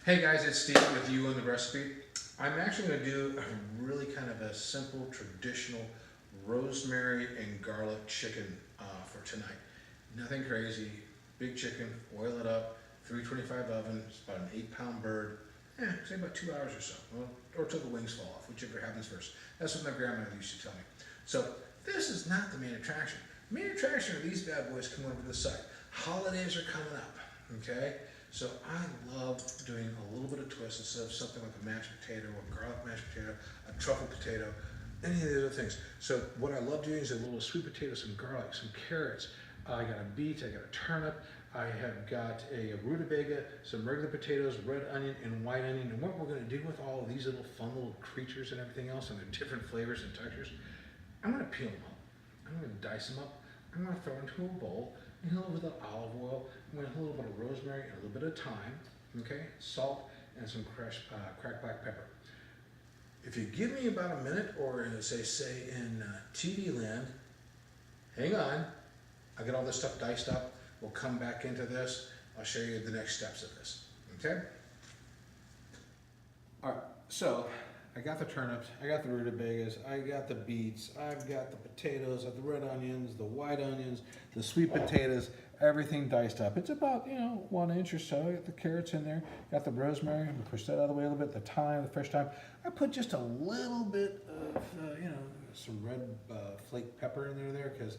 Hey guys, it's Steve with You on the Recipe. I'm actually going to do a really kind of a simple, traditional rosemary and garlic chicken for tonight. Nothing crazy. Big chicken, oil it up, 325 oven. It's about an 8-pound bird. Say about 2 hours or so, or till the wings fall off, whichever happens first. That's what my grandmother used to tell me. So this is not the main attraction. The main attraction are these bad boys coming over to the side. Holidays are coming up, okay? So I love doing a little bit of twist instead of something like a mashed potato or garlic mashed potato, a truffle potato, any of the other things. So what I love doing is a little sweet potato, some garlic, some carrots. I got a beet, I got a turnip, I have got a rutabaga, some regular potatoes, red onion, and white onion. And what we're going to do with all of these little fun little creatures and everything else and their different flavors and textures, I'm going to peel them up. I'm going to dice them up. I'm going to throw into a bowl. And a little bit of olive oil. I'm going to put a little bit of rosemary and a little bit of thyme, okay, salt, and some cracked black pepper. If you give me about a minute, or as they say in TV land, hang on, I'll get all this stuff diced up. We'll come back into this. I'll show you the next steps of this, okay? All right, so I got the turnips, I got the rutabagas, I got the beets, I've got the potatoes, I've the red onions, the white onions, the sweet potatoes, everything diced up. It's about, 1 inch or so. I got the carrots in there, got the rosemary, I'm gonna push that out of the way a little bit, the thyme, the fresh thyme. I put just a little bit of, some red flake pepper in there because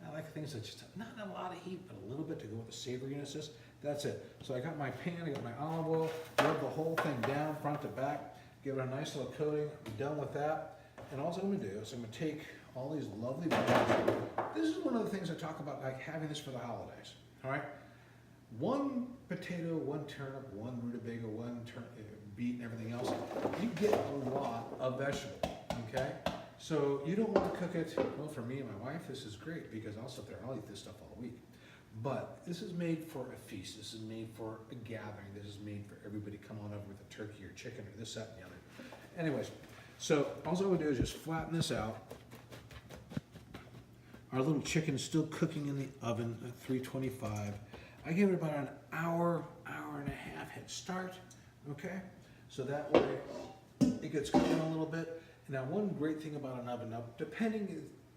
I like things that just not a lot of heat, but a little bit to go with the savoriness. That's it. So I got my pan, I got my olive oil, rub the whole thing down front to back. Give it a nice little coating. I'm done with that. And all I'm going to do is I'm going to take all these lovely vegetables. This is one of the things I talk about, like having this for the holidays. All right? 1 potato, 1 turnip, 1 rutabaga, 1 beet, and everything else. You get a lot of vegetable. Okay? So you don't want to cook it. Well, for me and my wife, this is great because I'll sit there and I'll eat this stuff all week. But this is made for a feast. This is made for a gathering. This is made for everybody come on over with a turkey or chicken or this, that, and the other. Anyways, so all I would do is just flatten this out. Our little chicken's still cooking in the oven at 325. I give it about an hour, hour and a half head start, okay? So that way it gets cooking a little bit. Now, one great thing about an oven,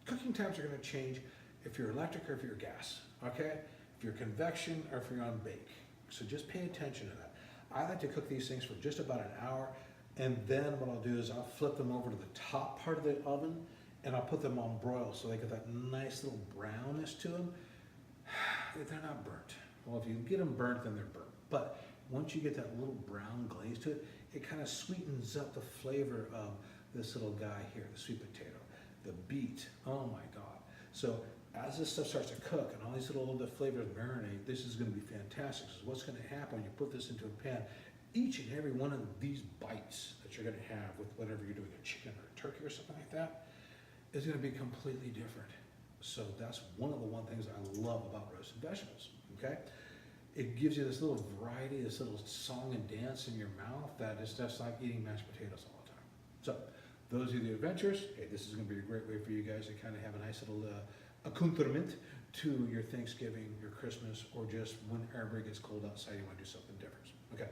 cooking times are gonna change if you're electric or if you're gas, okay? If you're convection or if you're on bake. So just pay attention to that. I like to cook these things for just about an hour, and then what I'll do is I'll flip them over to the top part of the oven and I'll put them on broil so they get that nice little brownness to them. They're not burnt. Well, if you get them burnt, then they're burnt. But once you get that little brown glaze to it, it kind of sweetens up the flavor of this little guy here, the sweet potato, the beet. Oh my God. So as this stuff starts to cook and all these little bit flavors marinate, this is going to be fantastic. So what's going to happen when you put this into a pan, each and every one of these bites that you're going to have with whatever you're doing, a chicken or a turkey or something like that, is going to be completely different. So that's one of the things I love about roasted vegetables, okay? It gives you this little variety, this little song and dance in your mouth that is just like eating mashed potatoes all the time. So those are the adventures. Hey, this is going to be a great way for you guys to kind of have a nice little accoutrement to your Thanksgiving, your Christmas, or just whenever it gets cold outside, you want to do something different. Okay,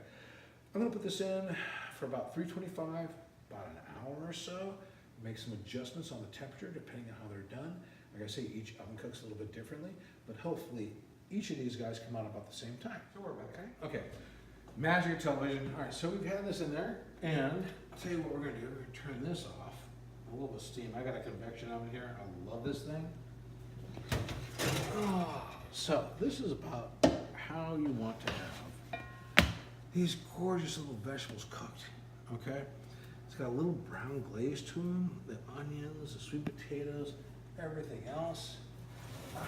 I'm going to put this in for about 325, about an hour or so. Make some adjustments on the temperature depending on how they're done. Like I say, each oven cooks a little bit differently, but hopefully each of these guys come out about the same time. So we're back, okay? Magic of television. All right, so we've had this in there, and I'll tell you what we're going to do. We're going to turn this off. A little bit of steam. I got a convection oven here. I love this thing. Oh, so this is about how you want to have these gorgeous little vegetables cooked, okay? It's got a little brown glaze to them, the onions, the sweet potatoes, everything else. A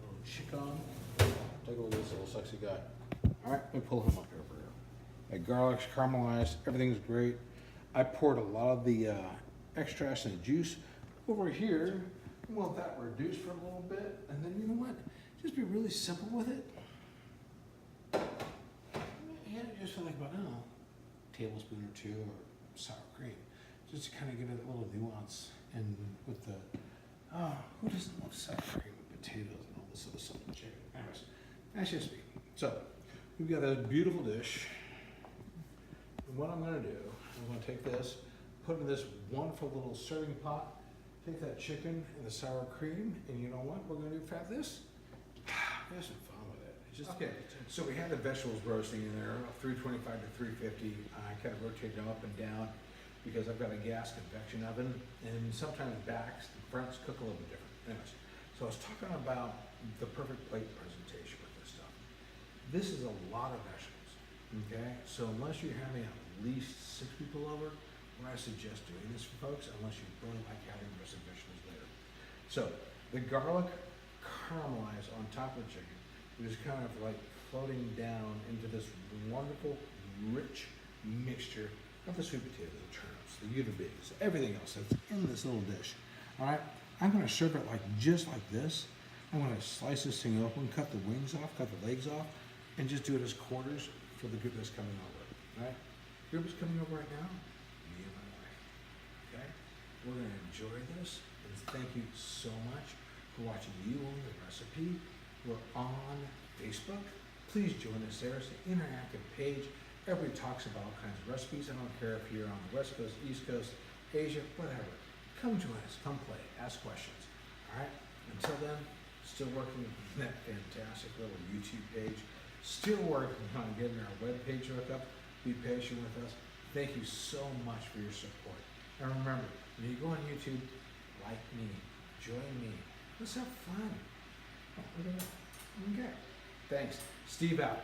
little chicken. Take a look at this little sexy guy. All right, let me pull him up here for you. That garlic's caramelized, everything's great. I poured a lot of the extracts and the juice over here. You want that reduced for a little bit, and then you know what? Just be really simple with it. Yeah, just feel like about, a tablespoon or 2 or sour cream. Just to kind of give it a little nuance and with the, who doesn't love sour cream with potatoes and all this other stuff in chicken? Anyways, that's just me. So, we've got a beautiful dish. And what I'm gonna do, I'm gonna take this, put it in this wonderful little serving pot, take that chicken and the sour cream, and you know what we're gonna do for this? Have some fun with it. It's just, okay, so we had the vegetables roasting in there, 325 to 350. I kind of rotate them up and down because I've got a gas convection oven, and sometimes backs and fronts cook a little bit different. Anyways, so I was talking about the perfect plate presentation with this stuff. This is a lot of vegetables, okay? So unless you're having at least 6 people over, what I suggest doing this for folks, unless you really like having the rest of the vegetables later. So the garlic caramelized on top of the chicken, which is kind of like floating down into this wonderful, rich mixture of the sweet potato, the turnips, the rutabagas, everything else that's in this little dish. All right, I'm gonna serve it like just like this. I'm gonna slice this thing open, cut the wings off, cut the legs off, and just do it as quarters for the group that's coming over. All right, group is coming over right now. Me and my wife. Okay, we're gonna enjoy this, and thank you so much for watching You Own the Recipe. We're on Facebook. Please join us there. It's an interactive page. Everybody talks about all kinds of recipes. I don't care if you're on the West Coast, East Coast, Asia, whatever. Come join us. Come play. Ask questions. All right? Until then, still working on that fantastic little YouTube page. Still working on getting our webpage hooked up. Be patient with us. Thank you so much for your support. And remember, when you go on YouTube, like me, join me. Let's have fun. Oh, look at that. Okay. Thanks. Steve out.